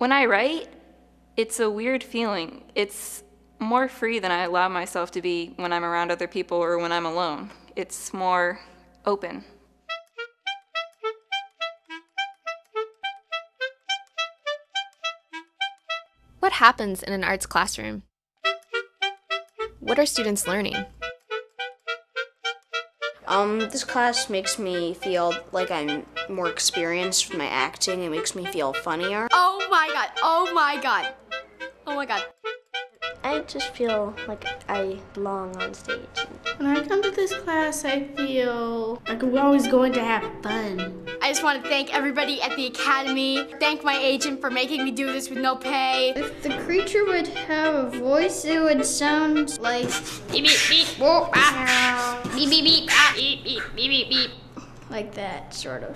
When I write, it's a weird feeling. It's more free than I allow myself to be when I'm around other people or when I'm alone. It's more open. What happens in an arts classroom? What are students learning? This class makes me feel like I'm more experienced with my acting. It makes me feel funnier. Oh my god, oh my god, oh my god. I just feel like I belong on stage. When I come to this class, I feel like we're always going to have fun. I just want to thank everybody at the Academy, thank my agent for making me do this with no pay. If the creature would have a voice, it would sound like beep beep beep, whoop, ah. Beep beep beep, ah. Beep beep beep beep beep. like that, sort of.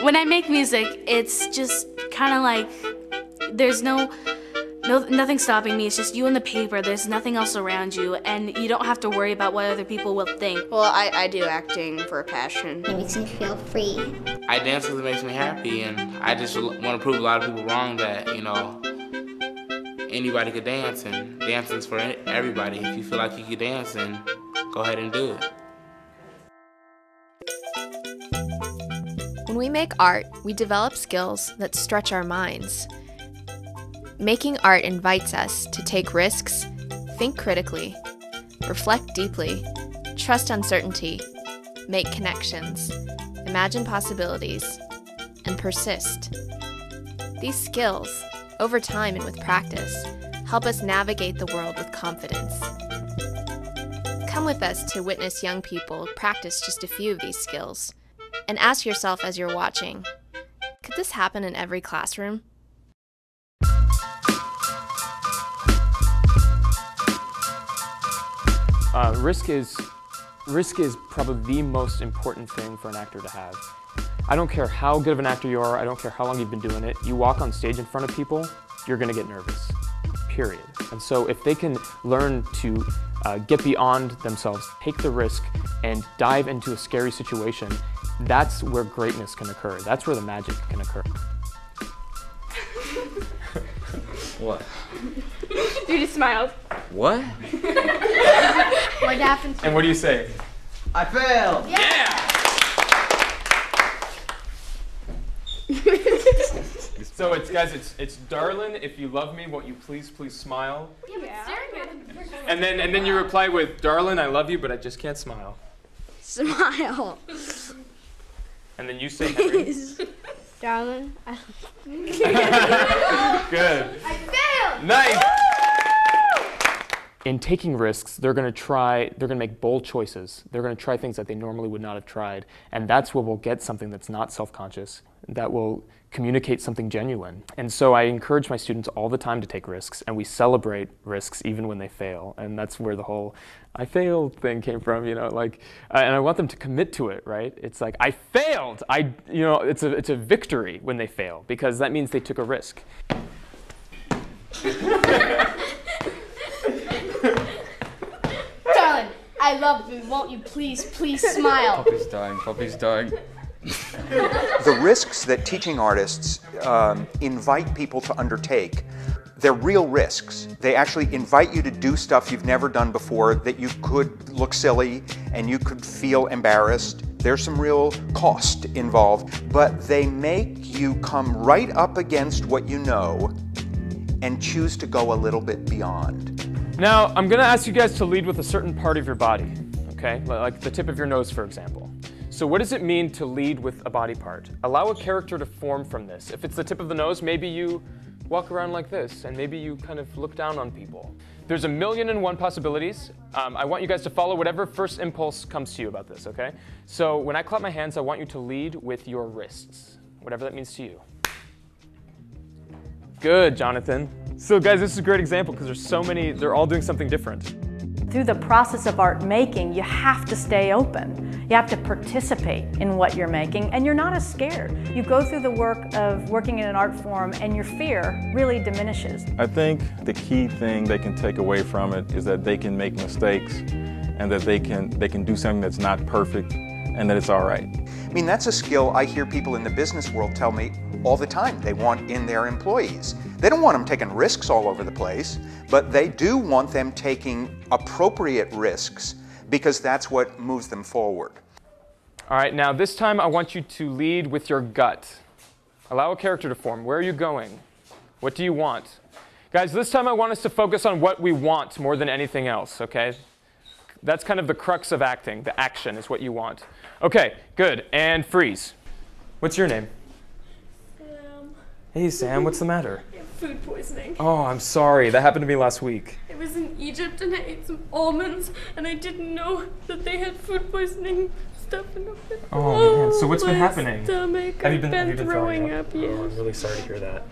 When I make music, it's just kind of like there's nothing stopping me. It's just you and the paper. There's nothing else around you, and you don't have to worry about what other people will think. Well, I do acting for a passion. It makes me feel free. I dance because it makes me happy, and I just want to prove a lot of people wrong that, anybody could dance, and dancing's for everybody. If you feel like you can dance, then go ahead and do it. When we make art, we develop skills that stretch our minds. Making art invites us to take risks, think critically, reflect deeply, trust uncertainty, make connections, imagine possibilities, and persist. These skills, over time and with practice, help us navigate the world with confidence. Come with us to witness young people practice just a few of these skills, and ask yourself as you're watching, could this happen in every classroom? Risk is probably the most important thing for an actor to have. I don't care how good of an actor you are, I don't care how long you've been doing it, you walk on stage in front of people, you're gonna get nervous, period. And so if they can learn to get beyond themselves, take the risk, and dive into a scary situation, that's where greatness can occur. That's where the magic can occur. What? Dude just smiled. What? What happened? And what do you say? I failed! Yeah! So guys, it's darling, if you love me, won't you please smile? Yeah. And then you reply with, darling, I love you, but I just can't smile. Smile. And then you say, Henry. Darling, Good. I failed! Nice! In taking risks, they're going to make bold choices. They're going to try things that they normally would not have tried. And that's where we'll get something that's not self-conscious, that will communicate something genuine. And so I encourage my students all the time to take risks, and we celebrate risks even when they fail. And that's where the whole I failed thing came from, and I want them to commit to it, right? It's like, I failed! It's a victory when they fail, because that means they took a risk. Darling, I love you. Won't you please smile? Puppy's dying, puppy's dying. The risks that teaching artists invite people to undertake, they're real risks. They actually invite you to do stuff you've never done before, that you could look silly and you could feel embarrassed. There's some real cost involved, but they make you come right up against what you know and choose to go a little bit beyond. Now, I'm going to ask you guys to lead with a certain part of your body, okay? Like the tip of your nose, for example. So what does it mean to lead with a body part? Allow a character to form from this. If it's the tip of the nose, maybe you walk around like this, and maybe you kind of look down on people. There's 1,000,001 possibilities. I want you guys to follow whatever first impulse comes to you about this, okay? So when I clap my hands, I want you to lead with your wrists, whatever that means to you. Good, Jonathan. So guys, this is a great example because there's so many, they're all doing something different. Through the process of art making, you have to stay open. You have to participate in what you're making, and you're not as scared. You go through the work of working in an art form, and your fear really diminishes. I think the key thing they can take away from it is that they can make mistakes, and that they can do something that's not perfect, and that it's all right. I mean, that's a skill I hear people in the business world tell me, all the time. They want in their employees. They don't want them taking risks all over the place, but they do want them taking appropriate risks because that's what moves them forward. All right, now this time I want you to lead with your gut. Allow a character to form. Where are you going? What do you want? Guys, this time I want us to focus on what we want more than anything else, okay? That's kind of the crux of acting. The action is what you want. Okay, good. And freeze. What's your name? Sam. Hey, Sam. What's the matter? Food poisoning. Oh, I'm sorry. That happened to me last week. I was in Egypt and I ate some almonds and I didn't know that they had food poisoning stuff in them. Oh, man. So what's been my happening? Stomach. Have you been throwing up? Yes. Oh, I'm really sorry to hear that.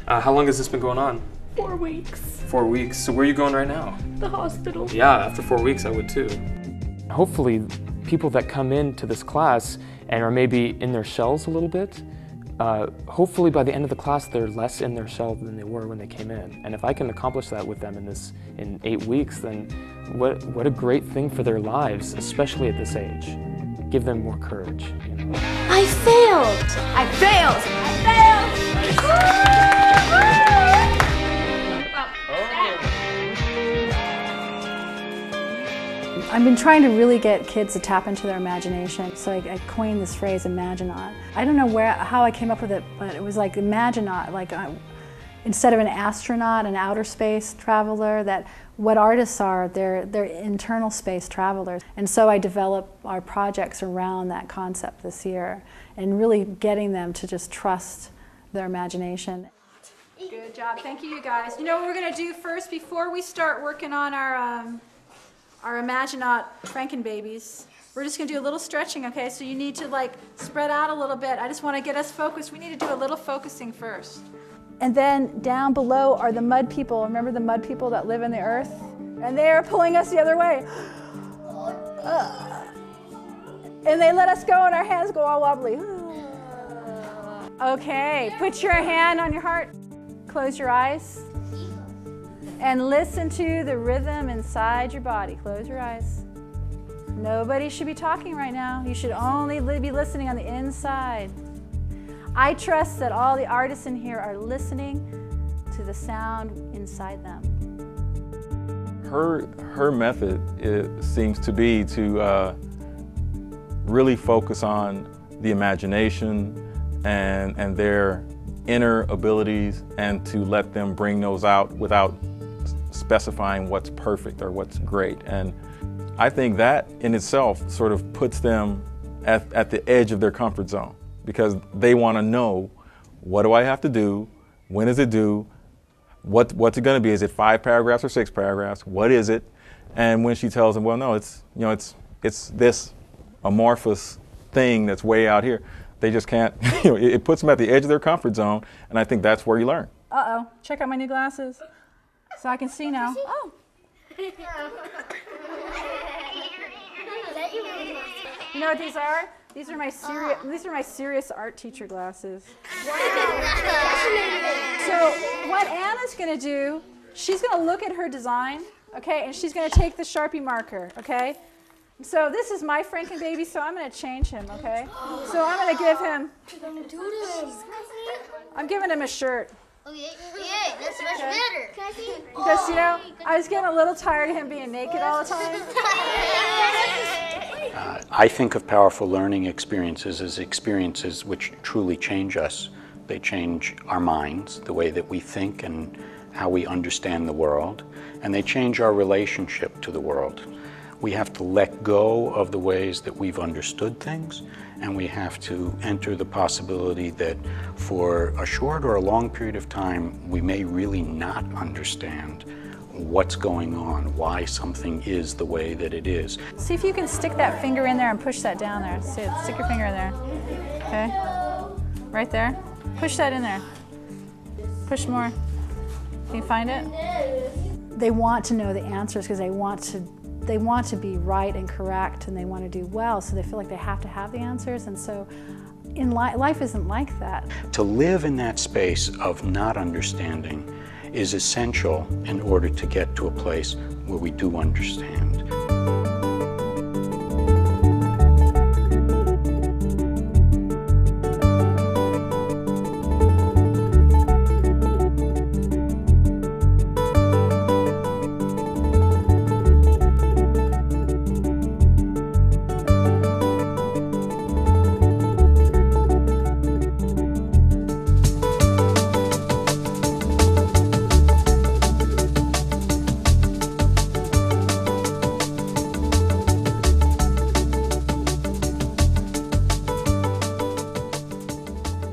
How long has this been going on? 4 weeks. 4 weeks. So where are you going right now? The hospital. Yeah, after 4 weeks I would too. Hopefully people that come into this class and are maybe in their shells a little bit, hopefully by the end of the class they're less in their shell than they were when they came in. And if I can accomplish that with them in 8 weeks, then what a great thing for their lives, especially at this age. Give them more courage. You know? I failed! I failed! I failed! I've been trying to really get kids to tap into their imagination, so I coined this phrase, Imaginaut. I don't know how I came up with it, but it was like Imaginaut, like instead of an astronaut, an outer space traveler, that what artists are, they're internal space travelers. And so I develop our projects around that concept this year, and really getting them to just trust their imagination. Good job, thank you guys. You know what we're gonna do first before we start working on our Imaginaut Frankenbabies? We're just gonna do a little stretching, okay? So you need to like spread out a little bit. I just wanna get us focused. We need to do a little focusing first. And then down below are the mud people. Remember the mud people that live in the earth? And they are pulling us the other way. And they let us go and our hands go all wobbly. Okay, put your hand on your heart. Close your eyes. And listen to the rhythm inside your body. Close your eyes. Nobody should be talking right now. You should only be listening on the inside. I trust that all the artists in here are listening to the sound inside them. Her method seems to be to really focus on the imagination and their inner abilities, and to let them bring those out without specifying what's perfect or what's great. And I think that in itself sort of puts them at the edge of their comfort zone, because they want to know, what do I have to do? When is it due? What's it going to be? Is it 5 paragraphs or 6 paragraphs? What is it? And when she tells them, well, no, it's this amorphous thing that's way out here, they just can't. It puts them at the edge of their comfort zone, and I think that's where you learn. Uh-oh, check out my new glasses. So I can see now. Oh. You know what these are? These are my serious art teacher glasses. So what Anna's going to do, she's going to look at her design, okay, and she's going to take the Sharpie marker, okay? So this is my Frankenbaby, so I'm going to change him, okay? So I'm going to give him, I'm giving him a shirt. Okay, yeah, that's much better. Can I see? Because, you know, I was getting a little tired of him being naked all the time. I think of powerful learning experiences as experiences which truly change us. They change our minds, the way that we think and how we understand the world, and they change our relationship to the world. We have to let go of the ways that we've understood things, and we have to enter the possibility that for a short or a long period of time, we may really not understand what's going on, why something is the way that it is. See if you can stick that finger in there and push that down there. Stick your finger in there. Okay? Right there. Push that in there. Push more. Can you find it? They want to know the answers because they want to be right and correct, and they want to do well, so they feel like they have to have the answers. And so in life isn't like that. To live in that space of not understanding is essential in order to get to a place where we do understand.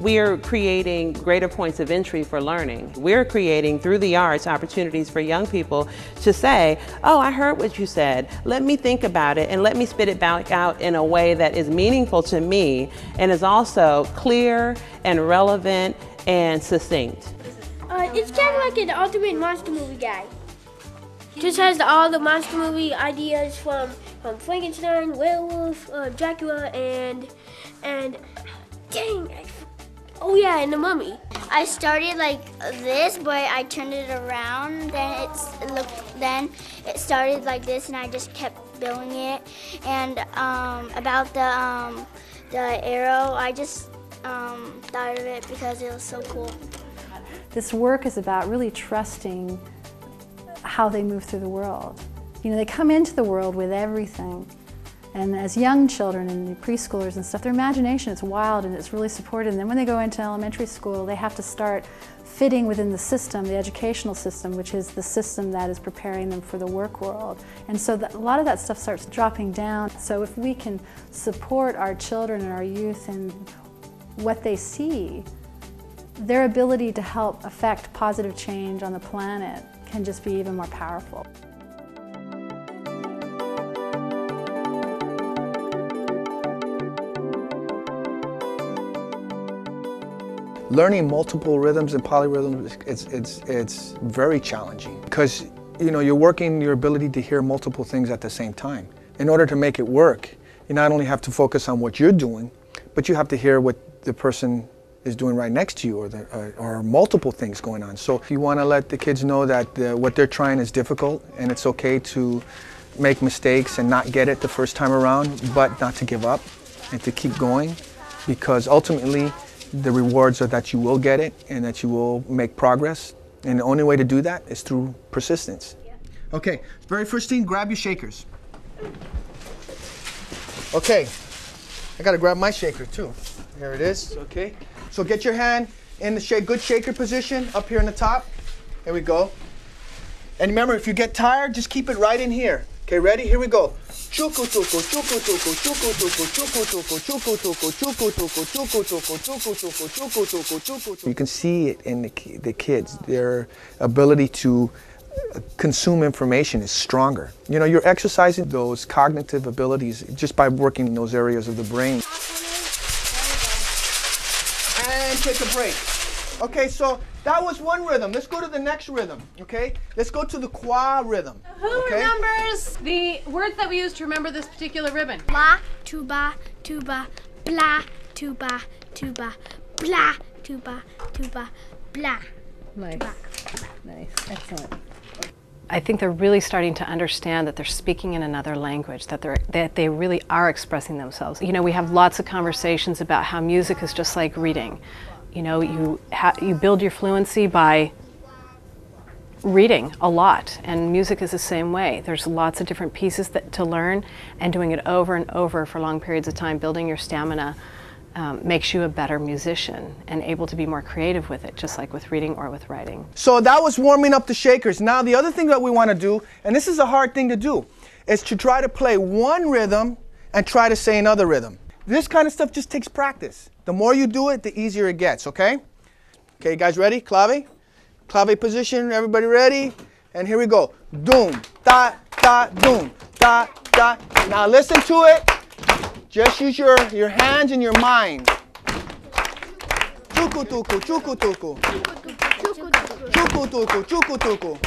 we're creating greater points of entry for learning. We're creating, through the arts, opportunities for young people to say, oh, I heard what you said. Let me think about it and let me spit it back out in a way that is meaningful to me and is also clear and relevant and succinct. It's kind of like an ultimate monster movie guy. Just has all the monster movie ideas from Frankenstein, werewolf, Dracula, and dang, oh yeah, and the Mummy. I started like this, but I turned it around. Then it started like this, and I just kept building it. And about the arrow, I just thought of it because it was so cool. This work is about really trusting how they move through the world. You know, they come into the world with everything. And as young children and preschoolers and stuff, their imagination is wild and it's really supported. And then when they go into elementary school, they have to start fitting within the system, the educational system, which is the system that is preparing them for the work world. And so a lot of that stuff starts dropping down. So if we can support our children and our youth in what they see, their ability to help affect positive change on the planet can just be even more powerful. Learning multiple rhythms and polyrhythms, it's very challenging because you're working your ability to hear multiple things at the same time. In order to make it work, you not only have to focus on what you're doing, but you have to hear what the person is doing right next to you, or multiple things going on. So you want to let the kids know that what they're trying is difficult and it's okay to make mistakes and not get it the first time around, but not to give up and to keep going, because ultimately the rewards are that you will get it and that you will make progress. And the only way to do that is through persistence. Okay, very first thing, grab your shakers. Okay, I gotta grab my shaker too. Here it is, okay. So get your hand in the good shaker position up here in the top. Here we go. And remember, if you get tired, just keep it right in here. Okay, ready? Here we go. Chuku tuku, chuku tuku, chuku tuku, chuku tuku, chuku tuku, chuku tuku, chuku tuku, chuku tuku, chuku tuku, chuku tuku. You can see it in the kids. Their ability to consume information is stronger. You're exercising those cognitive abilities just by working in those areas of the brain. And take a break. Okay, so that was one rhythm. Let's go to the next rhythm, okay? Let's go to the qua rhythm. Who remembers the words that we use to remember this particular ribbon? Blah, tuba, tuba, blah, tuba, tuba, blah, tuba, tuba, blah. Nice. Nice. Excellent. I think they're really starting to understand that they're speaking in another language, that they really are expressing themselves. We have lots of conversations about how music is just like reading. You build your fluency by reading a lot, and music is the same way. There's lots of different pieces to learn, and doing it over and over for long periods of time, building your stamina, makes you a better musician and able to be more creative with it, just like with reading or with writing. So that was warming up the shakers. Now the other thing that we want to do, and this is a hard thing to do, is to try to play one rhythm and try to say another rhythm. This kind of stuff just takes practice. The more you do it, the easier it gets, okay? Okay, you guys ready? Clave? Clave position, everybody ready? And here we go. Doom, da, da, doom, da, da. Now listen to it. Just use your hands and your mind. Chuku tuku, chuku tuku. Chuku tuku, chuku tuku.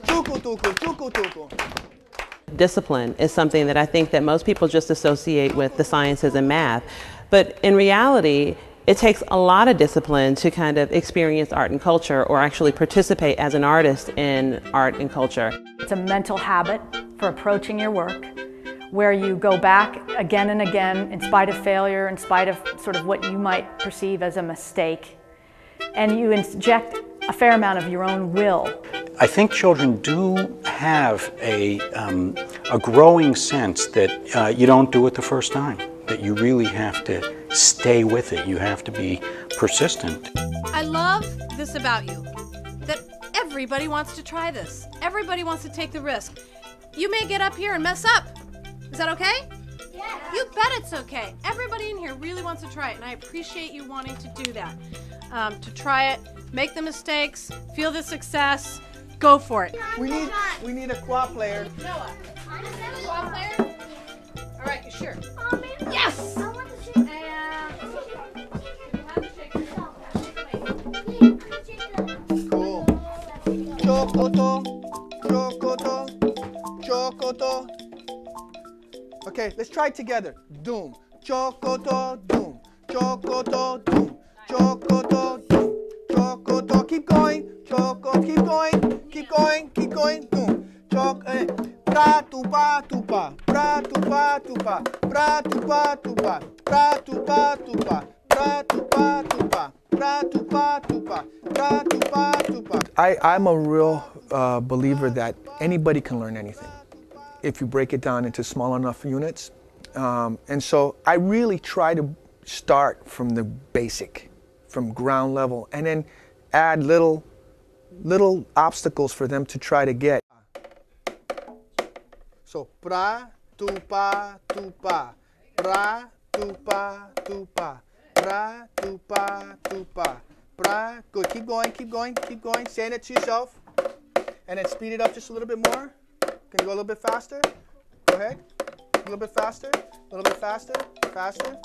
Chuku tuku, chuku tuku. Discipline is something that I think that most people just associate with the sciences and math. But in reality, it takes a lot of discipline to kind of experience art and culture, or actually participate as an artist in art and culture. It's a mental habit for approaching your work, where you go back again and again in spite of failure, in spite of sort of what you might perceive as a mistake, and you inject a fair amount of your own will. I think children do have a growing sense that you don't do it the first time, that you really have to stay with it. You have to be persistent. I love this about you, that everybody wants to try this. Everybody wants to take the risk. You may get up here and mess up. Is that okay? Yeah. You bet it's okay. Everybody in here really wants to try it, and I appreciate you wanting to do that. To try it, make the mistakes, feel the success, go for it. We need a quad player. Noah, quad player? All right, you sure? Yes! I want to shake. Cool. Chocoto, chocoto, chocoto. Okay, let's try it together. Doom, chocoto, doom, chocoto, doom, chocoto, doom, chocoto. Keep going, choco. Keep going, keep going, keep going. Doom, choc. Pra tupa tupa, pra tupa tupa, pra tupa tupa, pra tupa tupa, pra tupa tupa, pra tupa tupa, pra tupa tupa. I'm a real believer that anybody can learn anything if you break it down into small enough units. And so I really try to start from the basic, from ground level, and then add little obstacles for them to try to get. So, pra, tupa, tupa, pra, tupa, tupa, pra, tupa, tupa, pra. Good, keep going, keep going, keep going. Saying it to yourself. And then speed it up just a little bit more. Can you go a little bit faster? Go ahead. A little bit faster, a little bit faster, faster.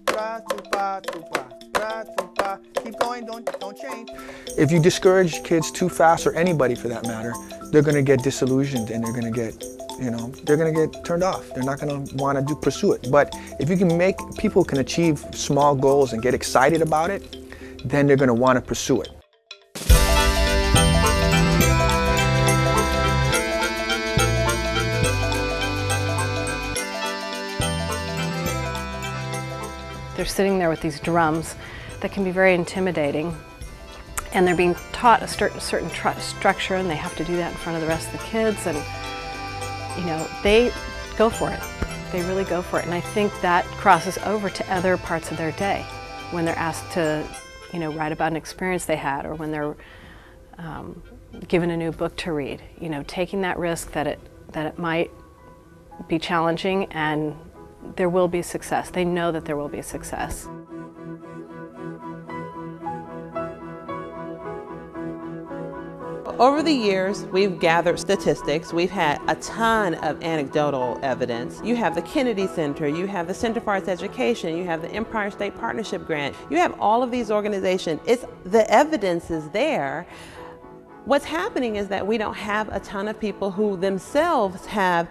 Pra, tupa, tupa, pra, tupa. Keep going, don't change. If you discourage kids too fast, or anybody for that matter, they're gonna get disillusioned and they're gonna get, they're gonna get turned off. They're not gonna wanna pursue it. But if you can make, people can achieve small goals and get excited about it, then they're gonna wanna pursue it. They're sitting there with these drums that can be very intimidating, and they're being taught a certain structure, and they have to do that in front of the rest of the kids, and they go for it. They really go for it, and I think that crosses over to other parts of their day when they're asked to write about an experience they had, or when they're given a new book to read. Taking that risk that it might be challenging, and there will be success. They know that there will be success. Over the years, we've gathered statistics. We've had a ton of anecdotal evidence. You have the Kennedy Center, you have the Center for Arts Education, you have the Empire State Partnership Grant. You have all of these organizations. The evidence is there. What's happening is that we don't have a ton of people who themselves have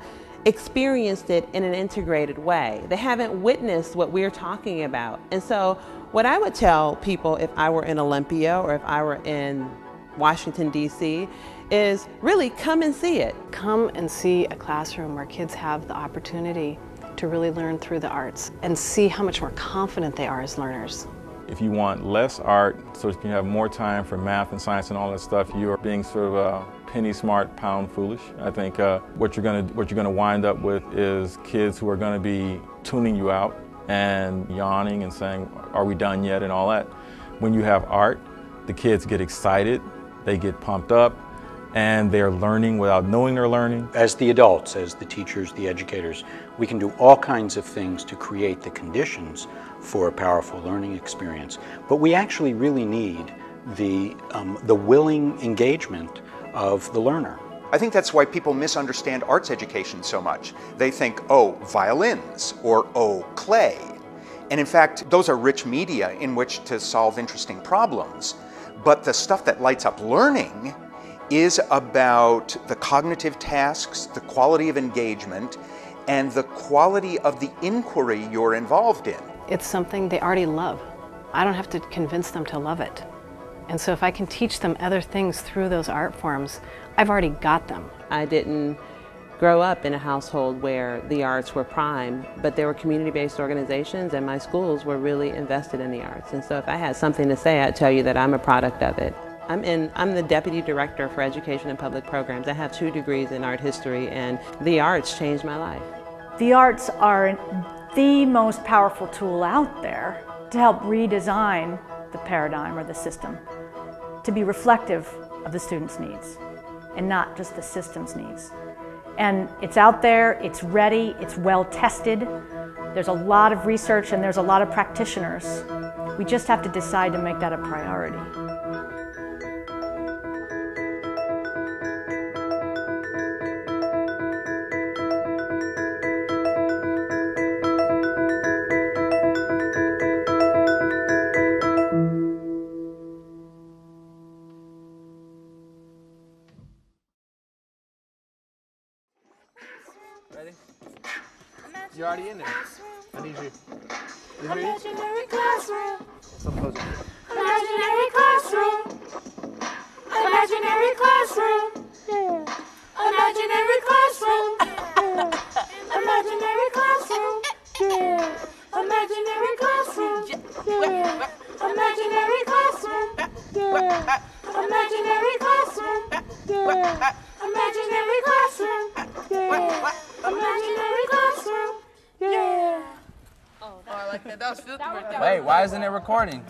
experienced it in an integrated way. They haven't witnessed what we're talking about. And so what I would tell people if I were in Olympia or if I were in Washington, D.C., is really come and see it. Come and see a classroom where kids have the opportunity to really learn through the arts and see how much more confident they are as learners. If you want less art so that you can have more time for math and science and all that stuff, you're being sort of penny smart, pound foolish. I think what you're gonna wind up with is kids who are gonna be tuning you out and yawning and saying, "Are we done yet?" and all that. When you have art, the kids get excited, they get pumped up, and they're learning without knowing they're learning. As the adults, as the teachers, the educators, we can do all kinds of things to create the conditions for a powerful learning experience. But we actually really need the willing engagement of the learner. I think that's why people misunderstand arts education so much. They think, oh, violins, or oh, clay. And in fact, those are rich media in which to solve interesting problems. But the stuff that lights up learning is about the cognitive tasks, the quality of engagement, and the quality of the inquiry you're involved in. It's something they already love. I don't have to convince them to love it. And so if I can teach them other things through those art forms, I've already got them. I didn't grow up in a household where the arts were prime, but there were community-based organizations, and my schools were really invested in the arts. And so if I had something to say, I'd tell you that I'm a product of it. I'm the Deputy Director for Education and Public Programs. I have 2 degrees in art history, and the arts changed my life. The arts are the most powerful tool out there to help redesign the paradigm or the system, to be reflective of the students' needs and not just the system's needs. And it's out there, it's ready, it's well tested. There's a lot of research and there's a lot of practitioners. We just have to decide to make that a priority. Ready? You're already in there. I need you. Imaginary classroom. Some pose. Imaginary classroom. Imaginary classroom. Imaginary classroom. Imaginary classroom. Imaginary classroom. Imaginary classroom. Imaginary classroom. Imaginary classroom. Imaginary classroom. Yeah. Oh, I like that. That was filthy. Wait, why isn't it recording?